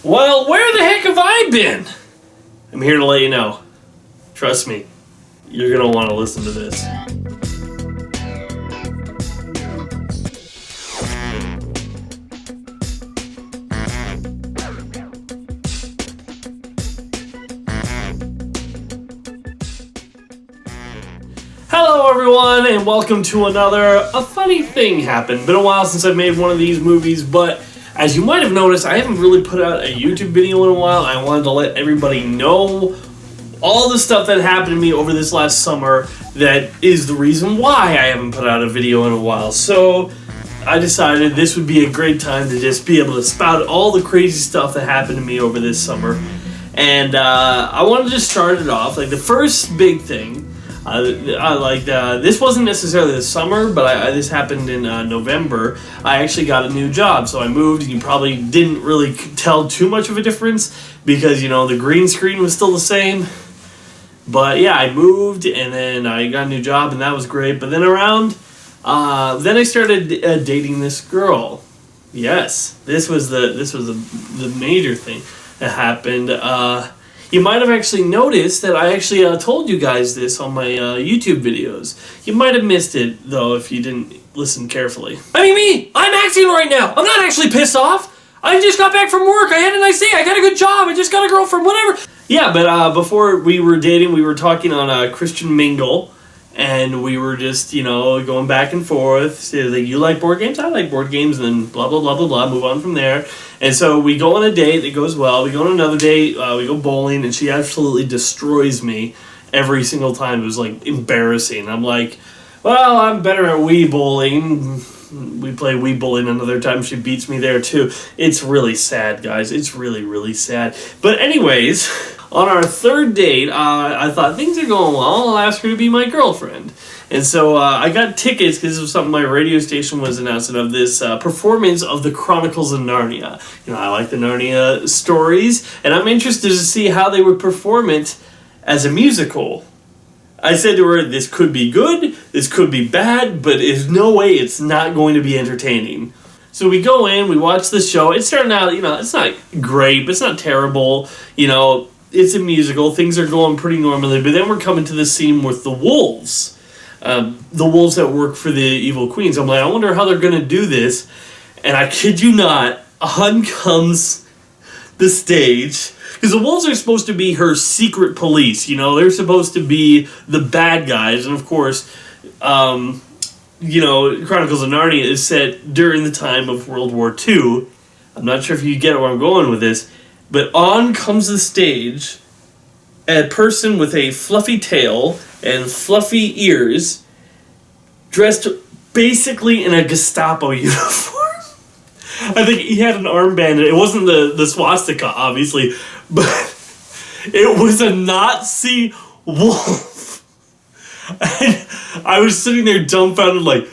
Well, where the heck have I been? I'm here to let you know. Trust me, you're gonna want to listen to this. Hello everyone, and welcome to another A Funny Thing Happened. Been a while since I've made one of these movies, but as you might have noticed, I haven't really put out a YouTube video in a while. I wanted to let everybody know all the stuff that happened to me over this last summer that is the reason why I haven't put out a video in a while. So I decided this would be a great time to just be able to spout all the crazy stuff that happened to me over this summer. And I wanted to start it off, like the first big thing. This wasn't necessarily the summer, but this happened in November. I actually got a new job, so I moved, and you probably didn't really tell too much of a difference because, you know, the green screen was still the same. But yeah, I moved, and then I got a new job, and that was great. But then then I started dating this girl. Yes, this was the major thing that happened. You might have actually noticed that I actually told you guys this on my YouTube videos. You might have missed it, though, if you didn't listen carefully. I mean, me! I'm acting right now! I'm not actually pissed off! I just got back from work, I had a nice day, I got a good job, I just got a girlfriend, whatever! Yeah, but before we were dating, we were talking on Christian Mingle, and we were just, you know, going back and forth. So, like, you like board games? I like board games, and then blah, blah, blah, blah, blah, move on from there. And so we go on a date, it goes well. We go on another date, we go bowling, and she absolutely destroys me every single time. It was, like, embarrassing. I'm like, well, I'm better at Wii bowling. We play Wii bowling another time. She beats me there, too. It's really sad, guys. It's really, really sad. But anyways, on our third date, I thought things are going well. I'll ask her to be my girlfriend. And so I got tickets because of something my radio station was announcing of this performance of the Chronicles of Narnia. You know, I like the Narnia stories, and I'm interested to see how they would perform it as a musical. I said to her, this could be good, this could be bad, but there's no way it's not going to be entertaining. So we go in, we watch the show. It's starting out, you know, it's not great, but it's not terrible. You know, it's a musical. Things are going pretty normally, but then we're coming to the scene with the wolves. The wolves that work for the evil queens. I'm like, I wonder how they're going to do this. And I kid you not, on comes the stage. Because the wolves are supposed to be her secret police, you know. They're supposed to be the bad guys. And of course, you know, Chronicles of Narnia is set during the time of World War II. I'm not sure if you get where I'm going with this. But on comes the stage a person with a fluffy tail and fluffy ears, dressed basically in a Gestapo uniform. I think he had an armband. It wasn't the swastika, obviously, but it was a Nazi wolf. And I was sitting there dumbfounded, like,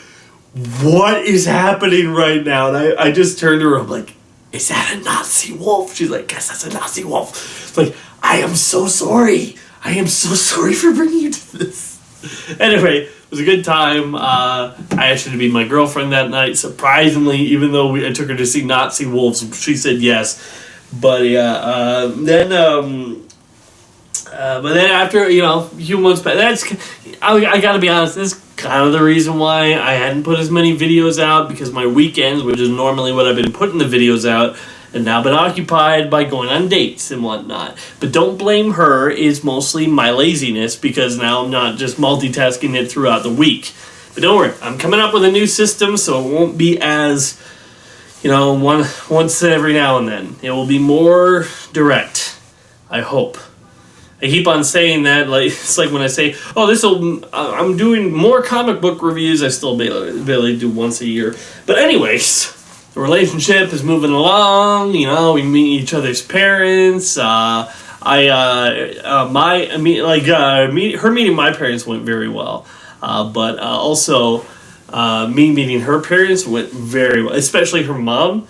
what is happening right now? And I just turned to her, I'm like, is that a Nazi wolf? She's like, yes, that's a Nazi wolf. It's like, I am so sorry. I am so sorry for bringing you to this. Anyway, it was a good time. I asked her to be my girlfriend that night. Surprisingly, even though I took her to see Nazi wolves, she said yes. But yeah, then after, you know, a few months back, I gotta be honest, this is kind of the reason why I hadn't put as many videos out, because my weekends, which is normally what I've been putting the videos out, and now been occupied by going on dates and whatnot. But don't blame her, it's mostly my laziness, because now I'm not just multitasking it throughout the week. But don't worry, I'm coming up with a new system, so it won't be as, you know, once every now and then. It will be more direct, I hope. I keep on saying that, like, it's like when I say, oh, I'm doing more comic book reviews, I still barely do once a year. But anyways, the relationship is moving along, you know, we meet each other's parents. Her meeting my parents went very well. But also, me meeting her parents went very well, especially her mom.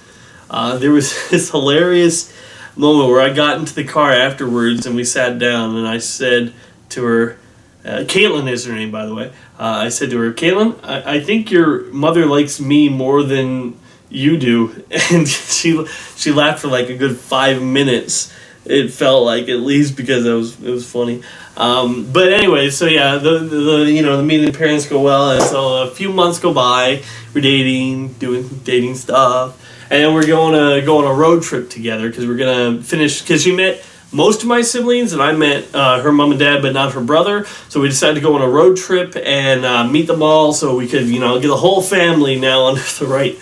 There was this hilarious moment where I got into the car afterwards and we sat down and I said to her, Caitlin is her name, by the way. I said to her, Caitlin, I think your mother likes me more than you do. And she laughed for like a good 5 minutes. It felt like, at least, because it was funny. But anyway, so yeah, the meeting the parents go well, and so a few months go by. We're dating, doing dating stuff, and then we're going to go on a road trip together because we're gonna finish. Because she met most of my siblings, and I met her mom and dad, but not her brother. So we decided to go on a road trip and meet them all, so we could, get the whole family now under the right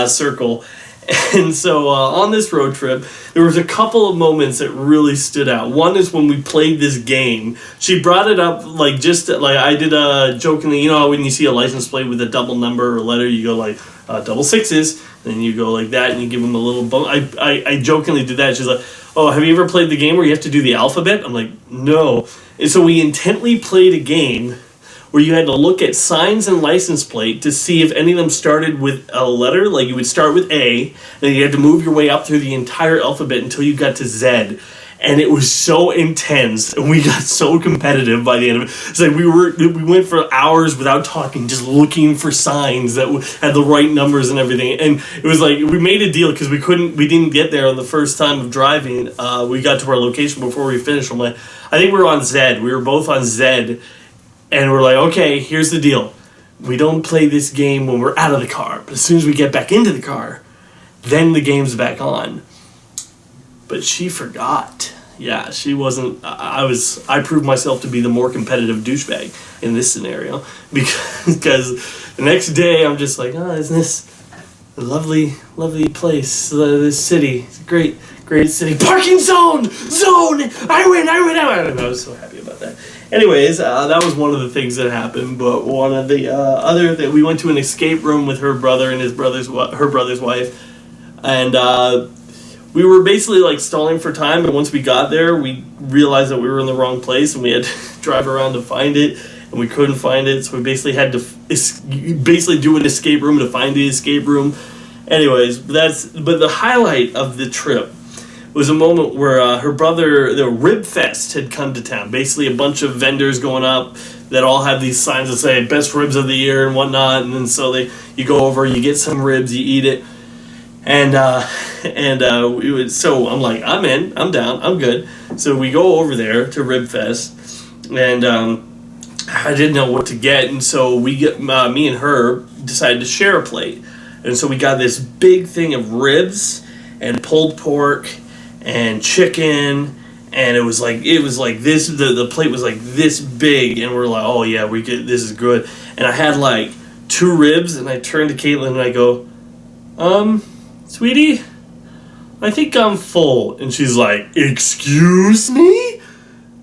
circle. And so on this road trip, there was a couple of moments that really stood out. One is when we played this game. She brought it up just like I did jokingly. When you see a license plate with a double number or letter, you go like double sixes, and then you go like that, and you give them a little bump. I jokingly did that. She's like, "Oh, have you ever played the game where you have to do the alphabet?" I'm like, "No." And so we intently played a game where you had to look at signs and license plate to see if any of them started with a letter. Like, you would start with A, and then you had to move your way up through the entire alphabet until you got to Z. And it was so intense, and we got so competitive by the end of it. It's like we went for hours without talking, just looking for signs that had the right numbers and everything. And it was like, we made a deal because we didn't get there on the first time of driving. We got to our location before we finished. I'm like, I think we were on Z. We were both on Z. And we're like, okay, here's the deal. We don't play this game when we're out of the car. But as soon as we get back into the car, then the game's back on. But she forgot. Yeah, she wasn't... I proved myself to be the more competitive douchebag in this scenario. Because the next day, I'm just like, isn't this a lovely, lovely place? This city. It's a great, great city. Parking zone! I win! And I was so happy about that. Anyways, that was one of the things that happened. But one of the other things, we went to an escape room with her brother and her brother's wife, and we were basically like stalling for time. And once we got there, we realized that we were in the wrong place, and we had to drive around to find it, and we couldn't find it. So we basically had to do an escape room to find the escape room. Anyways, but the highlight of the trip was a moment where her brother, the Rib Fest, had come to town. Basically, a bunch of vendors going up that all have these signs that say "Best Ribs of the Year" and whatnot. And then so you go over, you get some ribs, you eat it, so I'm like, I'm in, I'm down, I'm good. So we go over there to Rib Fest, and I didn't know what to get, and so me and her decided to share a plate, and so we got this big thing of ribs and pulled pork and chicken, and it was like this. The plate was like this big, and we're like, oh yeah, this is good. And I had like 2 ribs, and I turned to Caitlin and I go, sweetie, I think I'm full. And she's like, excuse me?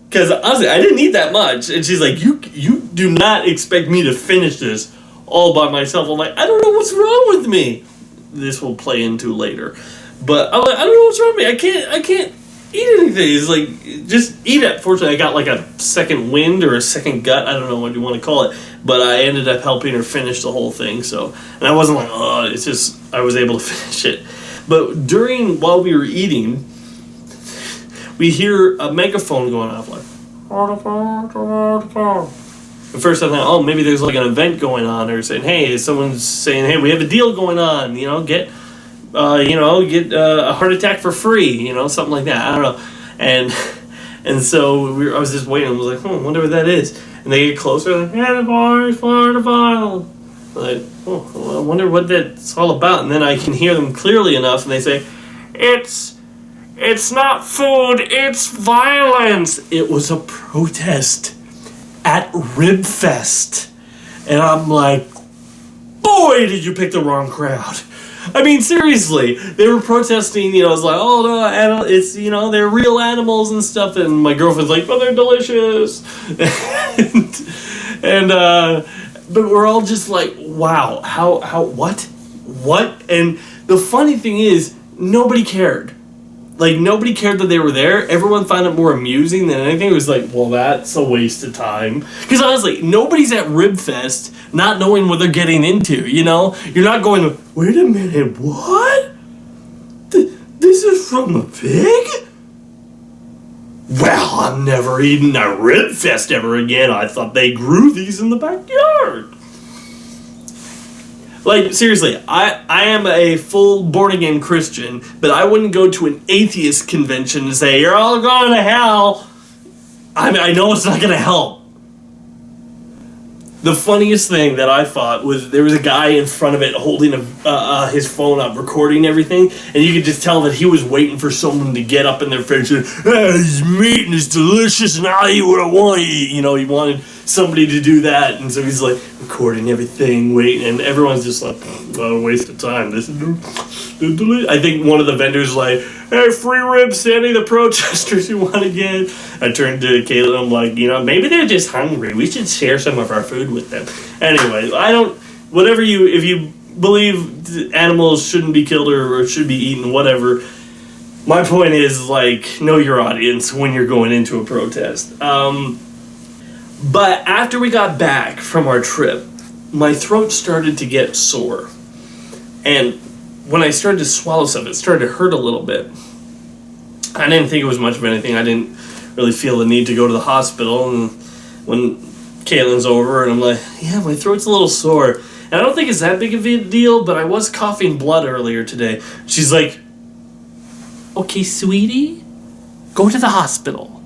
Because honestly, I didn't eat that much. And she's like, you do not expect me to finish this all by myself. I'm like, I don't know what's wrong with me. This will play into later. But I'm like, I don't know what's wrong with me. I can't eat anything. It's like, just eat it. Fortunately, I got like a second wind or a second gut. I don't know what you want to call it. But I ended up helping her finish the whole thing. So, and I wasn't like, oh, it's just, I was able to finish it. But while we were eating, we hear a megaphone going off like, at first I thought, oh, maybe there's like an event going on, or saying, hey, someone's saying, hey, we have a deal going on, get a heart attack for free, something like that. I don't know. And so I was just waiting. I was like, I wonder what that is. And they get closer, like, yeah, the bottle. Like, oh, I wonder what that's all about. And then I can hear them clearly enough, and they say, it's not food, it's violence. It was a protest at Rib Fest. And I'm like, boy, did you pick the wrong crowd. I mean, seriously, they were protesting, it's like, oh, no, it's, they're real animals and stuff, and my girlfriend's like, but they're delicious, but we're all just like, wow, how, what, and the funny thing is, nobody cared. Like, nobody cared that they were there. Everyone found it more amusing than anything. It was like, well, that's a waste of time. Because honestly, nobody's at Rib Fest not knowing what they're getting into, You're not going, wait a minute, what? This is from a pig? Well, I'm never eating a Rib Fest ever again. I thought they grew these in the backyard. Like, seriously, I am a full born-again Christian, but I wouldn't go to an atheist convention and say, you're all going to hell. I know it's not going to help. The funniest thing that I thought was there was a guy in front of it holding his phone up, recording everything, and you could just tell that he was waiting for someone to get up in their face and, this meat and it's delicious and I'll eat what I want to eat. You know, he wanted somebody to do that, and so he's like recording everything, waiting, and everyone's just like, what a waste of time. This is delicious. I think one of the vendors was like, hey, free ribs to any of the protesters who want to get. I turned to Caitlin, I'm like, you know, maybe they're just hungry. We should share some of our food with them. Anyway, if you believe animals shouldn't be killed or should be eaten, whatever. My point is, like, know your audience when you're going into a protest. But after we got back from our trip, my throat started to get sore. And when I started to swallow stuff, it started to hurt a little bit. I didn't think it was much of anything. I didn't really feel the need to go to the hospital. And when Caitlin's over, and I'm like, yeah, my throat's a little sore. And I don't think it's that big of a deal, but I was coughing blood earlier today. She's like, okay, sweetie, go to the hospital.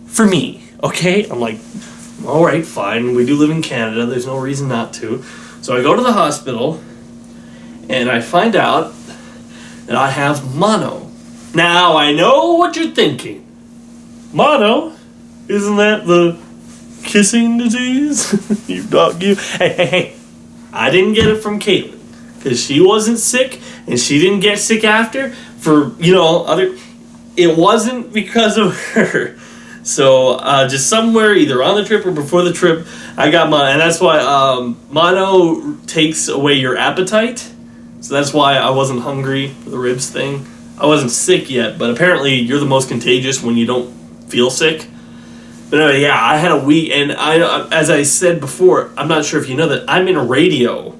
For me, okay? I'm like, all right, fine. We do live in Canada. There's no reason not to. So I go to the hospital, and I find out that I have mono. Now, I know what you're thinking. Mono? Isn't that the kissing disease? Hey. I didn't get it from Caitlin, because she wasn't sick, and she didn't get sick after, it wasn't because of her. So, just somewhere, either on the trip or before the trip, I got mono. And that's why mono takes away your appetite. So that's why I wasn't hungry for the ribs thing. I wasn't sick yet, but apparently you're the most contagious when you don't feel sick. But anyway, yeah, I had a week, and as I said before, I'm not sure if you know that, I'm in radio.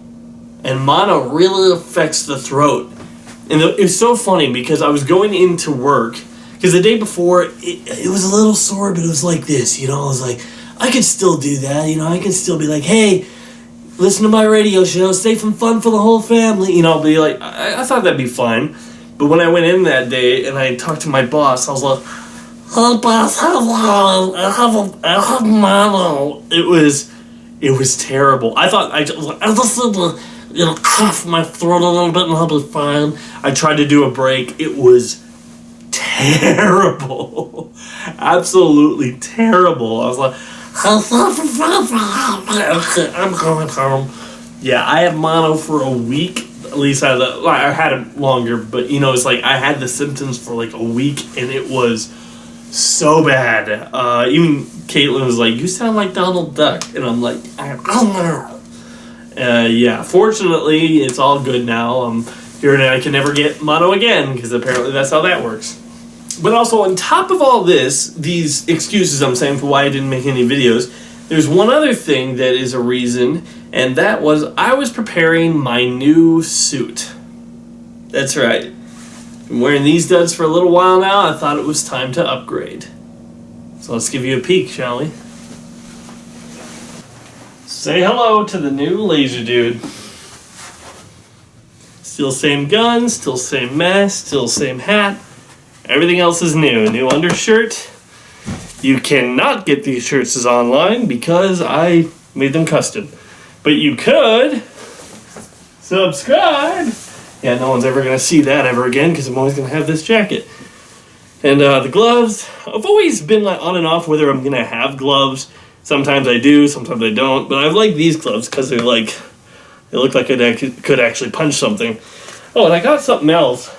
And mono really affects the throat. And it was so funny because I was going into work, because the day before, it was a little sore, but it was like this, you know? I was like, I could still do that, you know? I could still be like, hey, listen to my radio show, safe and fun for the whole family. You know, be like, I thought that'd be fine. But when I went in that day and I talked to my boss, I was like, oh, boss, I have mono. It was terrible. I thought, I just need to, cough my throat a little bit and I'll be fine. I tried to do a break. It was terrible. Absolutely terrible. I was like, I'm going home. Yeah, I had mono for a week. At least I had it longer, but it's like I had the symptoms for like a week, and it was so bad. Even Caitlin was like, "You sound like Donald Duck," and I'm like, yeah. Fortunately, it's all good now. I'm here, and I can never get mono again because apparently that's how that works. But also, on top of all this, these excuses I'm saying for why I didn't make any videos, there's one other thing that is a reason, and that was I was preparing my new suit. That's right. Been wearing these duds for a little while now. I thought it was time to upgrade. So let's give you a peek, shall we? Say hello to the new Lazerdude. Still same gun, still same mask, still same hat. Everything else is new. New undershirt. You cannot get these shirts online because I made them custom. But you could subscribe. Yeah, no one's ever going to see that ever again because I'm always going to have this jacket. And the gloves, I've always been like on and off whether I'm going to have gloves. Sometimes I do, sometimes I don't. But I like these gloves because they look like I could actually punch something. Oh, and I got something else.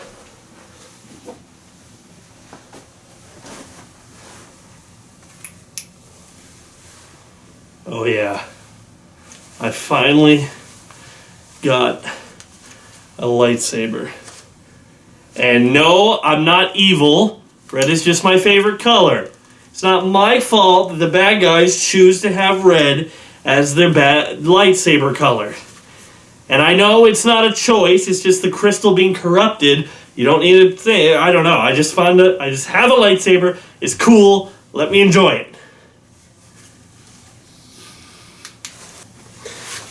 Oh yeah, I finally got a lightsaber. And no, I'm not evil. Red is just my favorite color. It's not my fault that the bad guys choose to have red as their bad lightsaber color. And I know it's not a choice, it's just the crystal being corrupted. You don't need to say, I don't know. I just have a lightsaber. It's cool. Let me enjoy it.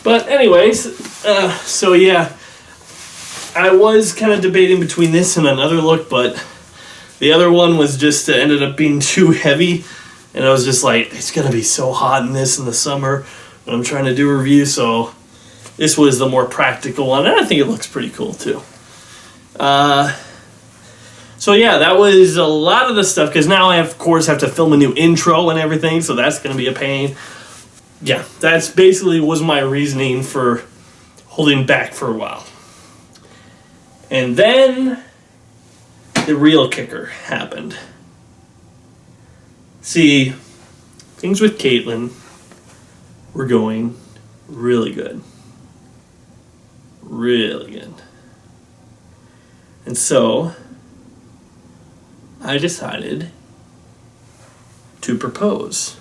But anyways, so yeah, I was kind of debating between this and another look, but the other one was just ended up being too heavy, and I was just like, it's gonna be so hot in this in the summer when I'm trying to do a review, so this was the more practical one, and I think it looks pretty cool too. So yeah, that was a lot of the stuff, because now I, of course, have to film a new intro and everything, so that's going to be a pain. Yeah, that's basically was my reasoning for holding back for a while. And then the real kicker happened. See, things with Caitlin were going really good. Really good. And so I decided to propose.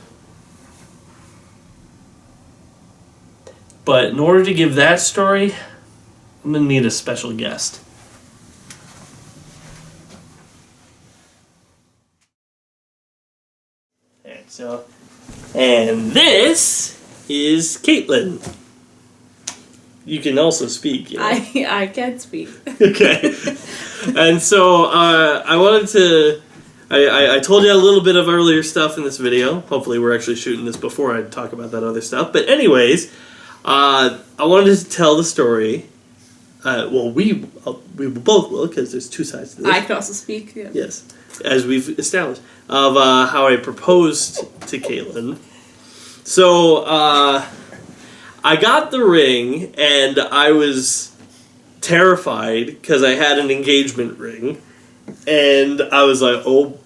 But in order to give that story, I'm going to need a special guest. And this is Caitlin. You can also speak. You know? I can speak. Okay. And so I wanted to... I told you a little bit of earlier stuff in this video. Hopefully we're actually shooting this before I talk about that other stuff. But anyways, I wanted to tell the story. Well, we both will, because there's two sides to this. I can also speak. Yeah. Yes, as we've established. Of how I proposed to Caitlin. So, I got the ring, and I was terrified because I had an engagement ring, and I was like, oh,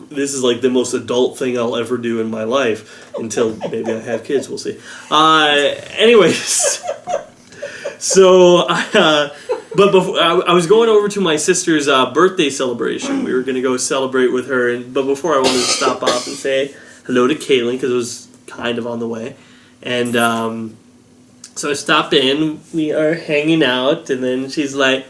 this is like the most adult thing I'll ever do in my life until maybe I have kids. We'll see. Anyways, so but before I was going over to my sister's birthday celebration. We were gonna go celebrate with her, but before I wanted to stop off and say hello to Caitlin because it was kind of on the way, and so I stopped in. We are hanging out, and then she's like,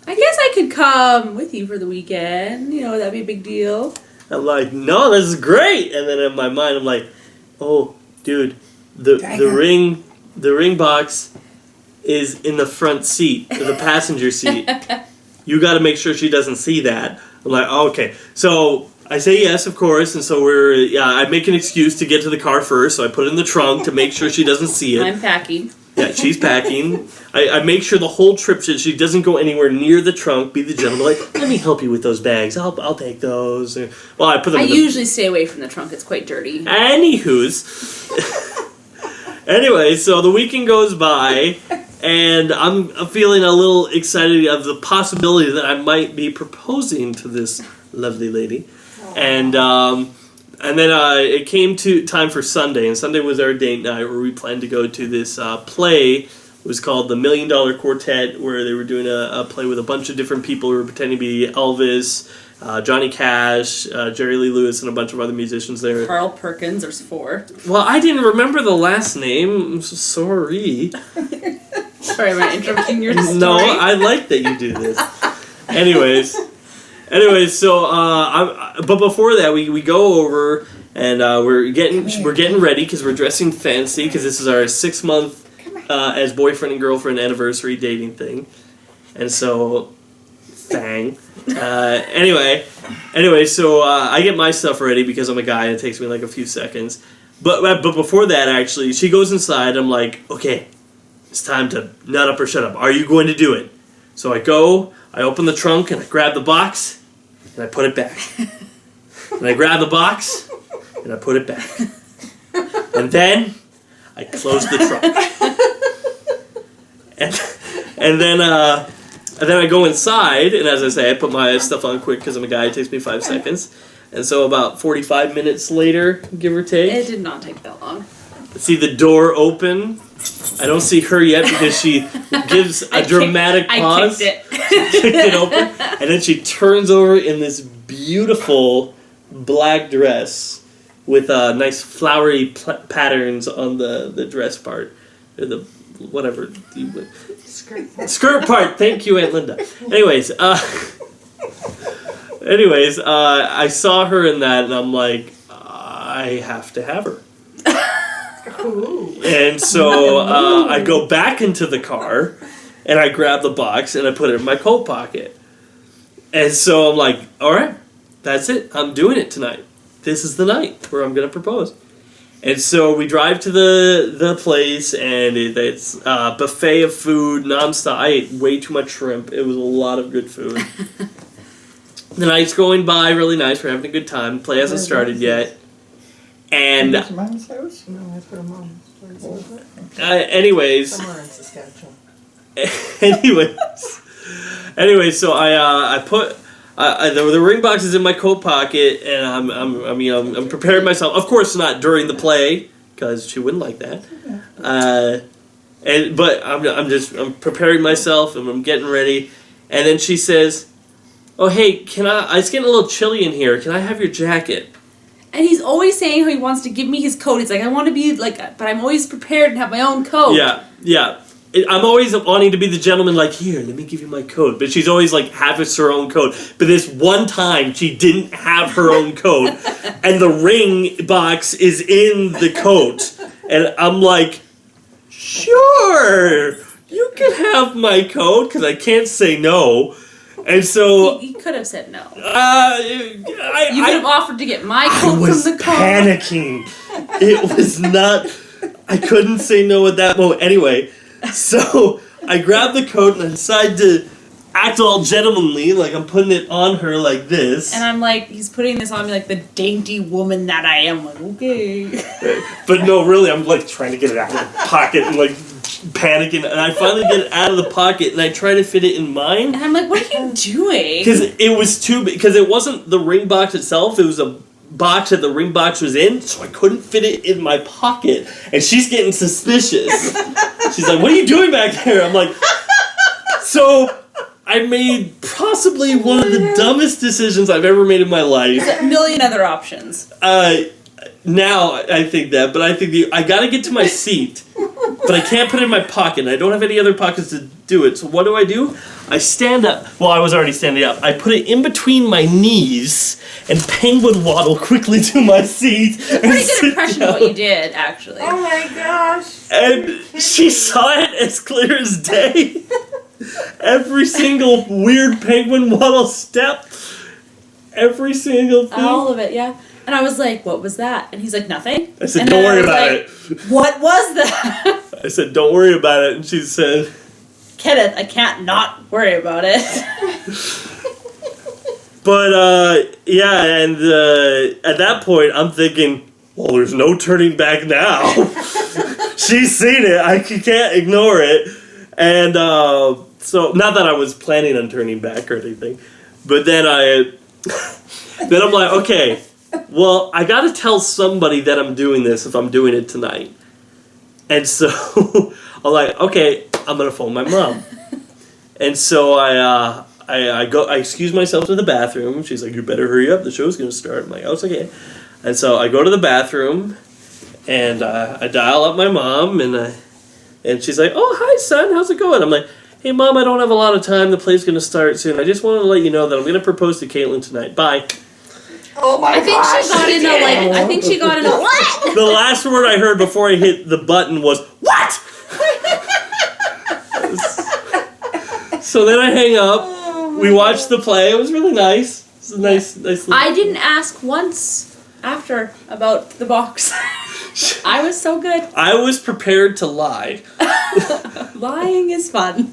I guess I could come with you for the weekend. You know, that'd be a big deal. I'm like, no, this is great. And then in my mind, I'm like, oh, dude, the ring box is in the front seat, the passenger seat. You got to make sure she doesn't see that. I'm like, oh, okay. So I say yes, of course, and so I make an excuse to get to the car first, so I put it in the trunk to make sure she doesn't see it. I'm packing. Yeah, she's packing. I make sure the whole trip she doesn't go anywhere near the trunk. Be the gentleman, like, let me help you with those bags. I'll take those. Well, I put them. I usually stay away from the trunk. It's quite dirty. Anywho's. Anyway, so the weekend goes by, and I'm feeling a little excited of the possibility that I might be proposing to this lovely lady. And then it came to time for Sunday, and Sunday was our date night where we planned to go to this play. It was called The $1 Million Quartet, where they were doing a play with a bunch of different people who were pretending to be Elvis, Johnny Cash, Jerry Lee Lewis, and a bunch of other musicians there. Carl Perkins, there's 4. Well, I didn't remember the last name. I'm so sorry. Sorry, am I interrupting your story? No, I like that you do this. Anyways, so but before that, we go over and we're getting ready because we're dressing fancy because this is our 6-month as boyfriend and girlfriend anniversary dating thing, and so thang. Anyway, so I get my stuff ready because I'm a guy and it takes me like a few seconds. But before that, actually, she goes inside. I'm like, okay, it's time to nut up or shut up. Are you going to do it? So I open the trunk and I grab the box and I put it back. And I grab the box and I put it back. And then I close the trunk. And then I go inside, and as I say, I put my stuff on quick because I'm a guy. It takes me 5 seconds. And so about 45 minutes later, give or take. It did not take that long. See the door open. I don't see her yet because she gives a dramatic pause. I kicked it. She kicked it open. And then she turns over in this beautiful black dress with nice flowery patterns on the dress part. Or the whatever. Skirt part. Thank you, Aunt Linda. Anyways, I saw her in that, and I'm like, I have to have her. Ooh. And so I go back into the car, and I grab the box, and I put it in my coat pocket. And so I'm like, all right, that's it. I'm doing it tonight. This is the night where I'm going to propose. And so we drive to the place, and it's a buffet of food nonstop. I ate way too much shrimp. It was a lot of good food. The night's going by really nice. We're having a good time. The play hasn't started yet. And Mom's house? No, that's her mom's place. anyways, Somewhere in Saskatchewan. anyways, so I put the ring box is in my coat pocket, and I'm preparing myself. Of course, not during the play because she wouldn't like that. But I'm preparing myself, and I'm getting ready, and then she says, "Oh hey, it's getting a little chilly in here. Can I have your jacket?" And he's always saying how he wants to give me his coat. He's like, I want to be like, but I'm always prepared and have my own coat. Yeah. I'm always wanting to be the gentleman, like, here, let me give you my coat. But she's always like, has her own coat. But this one time, she didn't have her own coat, and the ring box is in the coat. And I'm like, sure, you can have my coat, because I can't say no. And so He could have said no. you could have offered to get my coat I was from the car. panicking. It was not. I couldn't say no at that moment. Anyway, so I grabbed the coat and I decided to act all gentlemanly, like I'm putting it on her like this. And I'm like, he's putting this on me like the dainty woman that I am. Like, okay. But no, really, I'm like trying to get it out of the pocket and like panicking, and I finally get it out of the pocket and I try to fit it in mine. And I'm like, what are you doing? Because it was too big. Because it wasn't the ring box itself. It was a box that the ring box was in, so I couldn't fit it in my pocket. And she's getting suspicious. She's like, "What are you doing back there?" I'm like, so I made possibly one of the dumbest decisions I've ever made in my life. There's a million other options. Now I think that, but I think I gotta get to my seat, but I can't put it in my pocket. And I don't have any other pockets to do it. So what do? I stand up. Well, I was already standing up. I put it in between my knees and penguin waddle quickly to my seat. It's a pretty good impression of what you did, actually. Oh my gosh. And she saw it as clear as day. Every single weird penguin waddle step. Every single thing. All of it, yeah. And I was like, what was that? And he's like, nothing. I said, don't worry about it. What was that? I said, don't worry about it. And she said, Kenneth, I can't not worry about it. But, yeah, and at that point, I'm thinking, well, there's no turning back now. She's seen it. I can't ignore it. And so, not that I was planning on turning back or anything, but then I'm like, okay, well, I gotta tell somebody that I'm doing this if I'm doing it tonight. And so, I'm like, okay, I'm gonna phone my mom. And so I excuse myself to the bathroom. She's like, you better hurry up, the show's gonna start. I'm like, oh, it's okay. And so I go to the bathroom, and I dial up my mom, and she's like, oh, hi, son, how's it going? I'm like, hey, Mom, I don't have a lot of time. The play's going to start soon. I just wanted to let you know that I'm going to propose to Caitlin tonight. Bye. Oh my I think gosh. she got in a what? The last word I heard before I hit the button was, what? So then I hang up. We watched the play. It was really nice. It was a nice I didn't ask once after about the box. I was so good. I was prepared to lie. Lying is fun.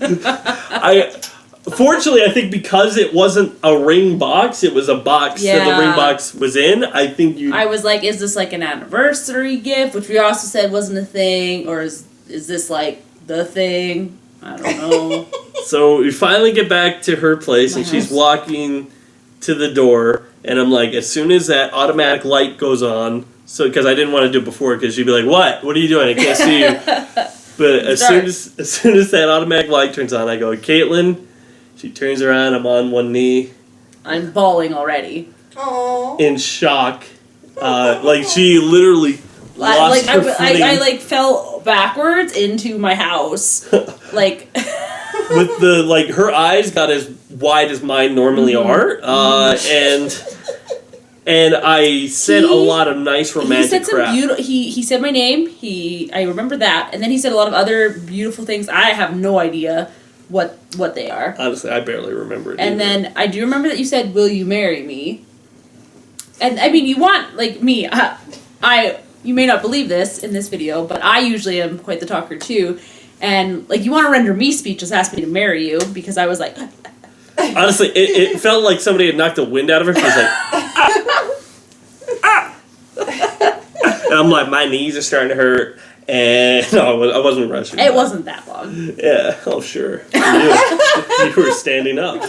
Fortunately, I think because it wasn't a ring box, it was a box that the ring box was in. I think I was like, is this like an anniversary gift? Which we also said wasn't a thing. Or is this like the thing? I don't know. So we finally get back to her place, and she's walking to the door. And I'm like, as soon as that automatic light goes on, so because I didn't want to do it before, because she'd be like, what? What are you doing? I can't see you. But as soon as that automatic light turns on, I go, Caitlin. She turns around. I'm on one knee. I'm bawling already. Aww. In shock. Like she literally lost her footing. I like fell backwards into my house. Like with her eyes got as wide as mine normally are. And I said a lot of nice romantic crap. He said my name. I remember that, and then he said a lot of other beautiful things. I have no idea what they are. Honestly, I barely remember it. And then I do remember that you said, "Will you marry me?" And I mean, you want like me. You may not believe this in this video, but I usually am quite the talker too. And like, you want to render me speechless, ask me to marry you, because I was like. Honestly, it felt like somebody had knocked the wind out of her. She was like, and I'm like, my knees are starting to hurt. And no, I wasn't rushing. It wasn't that long. Yeah, oh sure. You were standing up.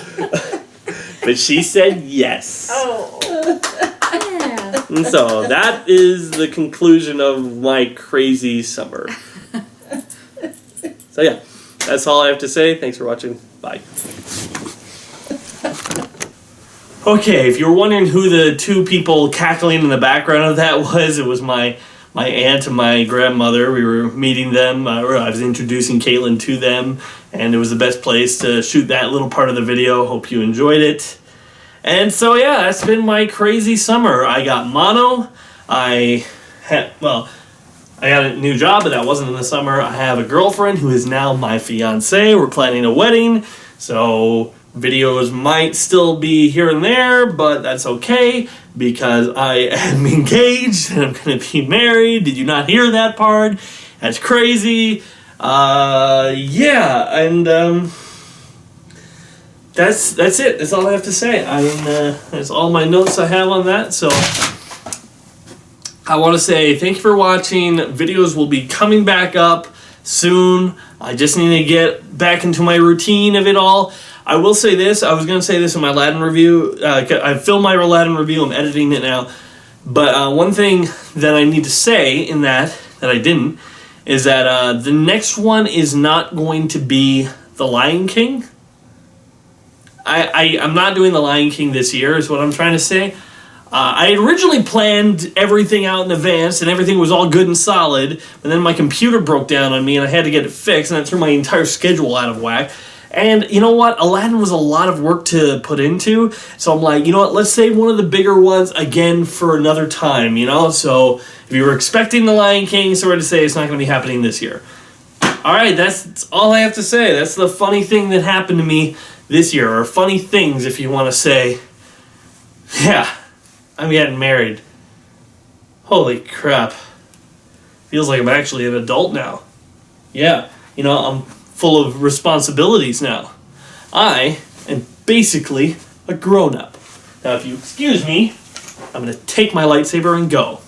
But she said yes. Oh. Yeah. And so that is the conclusion of my crazy summer. So yeah, that's all I have to say. Thanks for watching. Bye. Okay, if you were wondering who the two people cackling in the background of that was, it was my aunt and my grandmother. We were meeting them. I was introducing Caitlin to them, and it was the best place to shoot that little part of the video. Hope you enjoyed it. And so yeah, that's been my crazy summer. I got mono. I got a new job, but that wasn't in the summer. I have a girlfriend who is now my fiance. We're planning a wedding, so videos might still be here and there, but that's okay because I am engaged and I'm going to be married. Did you not hear that part? That's crazy. Yeah, and that's it. That's all I have to say. That's all my notes I have on that. So I want to say thank you for watching. Videos will be coming back up soon. I just need to get back into my routine of it all. I will say this. I was going to say this in my Aladdin review. I filmed my Aladdin review. I'm editing it now. But one thing that I need to say in that I didn't, is that the next one is not going to be The Lion King. I'm not doing The Lion King this year, is what I'm trying to say. I had originally planned everything out in advance, and everything was all good and solid, but then my computer broke down on me, and I had to get it fixed, and that threw my entire schedule out of whack. And you know what? Aladdin was a lot of work to put into, so I'm like, you know what? Let's save one of the bigger ones again for another time, you know? So if you were expecting The Lion King, sorry to say, it's not going to be happening this year. Alright, that's all I have to say. That's the funny thing that happened to me this year, or funny things if you want to say. Yeah, I'm getting married. Holy crap. Feels like I'm actually an adult now. Yeah, you know, I'm full of responsibilities now. I am basically a grown-up. Now, if you excuse me, I'm going to take my lightsaber and go.